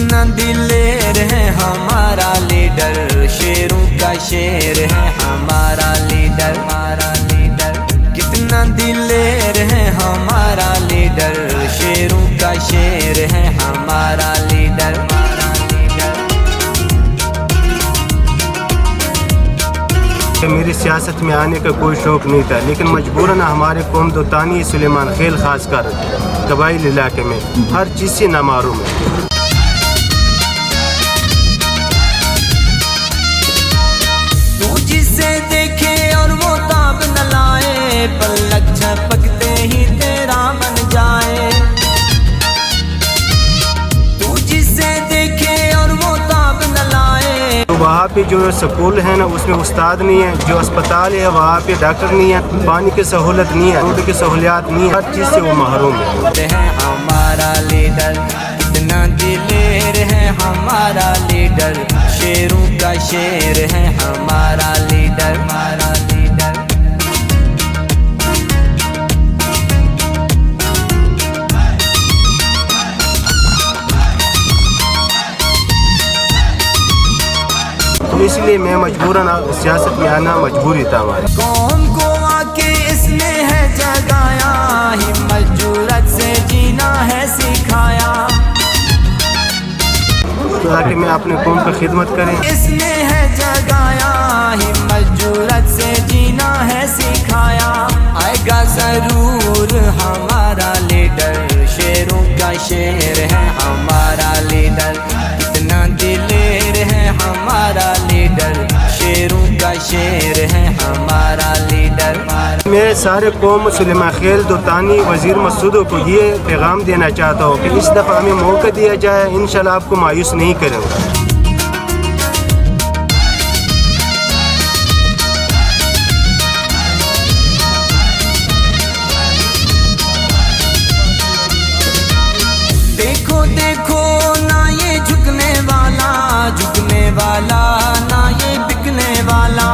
कितना दिलेर है हमारा लीडर, शेरों का शेर है हमारा लीडर, हमारा लीडर। कितना दिलेर है हमारा लीडर, शेरों का शेर है हमारा लीडर, हमारा लीडर। मेरी सियासत में आने का कोई शौक़ नहीं था, लेकिन मजबूरन हमारे कौम दोतानी सुलेमान खेल खासकर कबाइल इलाके में हर चीज़ से नामारूम है। जिसे देखे और वो ताब न लाए, पलक झपकते ही तेरा बन जाए। तू जिसे देखे और वो ताब न लाए। तो वहाँ पे जो स्कूल है ना, उसमें उस्ताद नहीं है। जो अस्पताल है वहाँ पे डॉक्टर नहीं है, पानी की सहूलत नहीं है, रोड की सहूलियात नहीं है, हर चीज़ से वो महरूम है। हमारा लीडर कितना दिलेर है हमारा लीडर, शेरों का शेर है हमारा लीडर, हमारा लीडर। तो इसलिए मैं मजबूरन सियासत में आना मजबूरी था हमारी। कौम को आके इसने है जगाया, हिम्मत जुर्रत से जीना है सिखाया। ताकि मैं अपने कौम की खिदमत करें। इसने है जगाया, हिम्मत जुर्रत से जीना है सिखाया। आएगा जरूर हमारा लीडर, शेरों का शेर है हमारा लीडर। कितना दिलेर है हमारा लीडर, शेरों का शेर है हमारा लीडर। मैं सारे कौम सुलेमान खेल दोतानी वज़ीर मसूद को ये पैगाम देना चाहता हूँ कि इस दफ़ा हमें मौका दिया जाए, इंशाल्लाह आपको मायूस नहीं करूँगा। देखो देखो ना ये झुकने वाला, झुकने वाला ना ये बिकने वाला।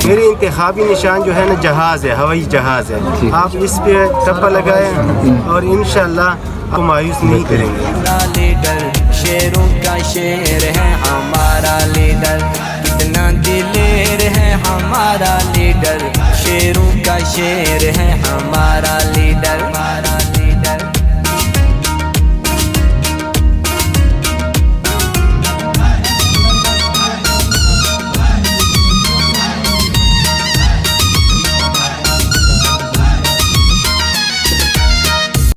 मेरी इंतखाबी निशान जो है ना जहाज़ है, हवाई जहाज़ है। आप इस पे टप्पा लगाएं और इंशाल्लाह आपको मायूस नहीं करेंगे। लीडर शेरों का शेर है हमारा लीडर, कितना दिलेर है हमारा लीडर, शेरों का शेर है हमारा लीडर।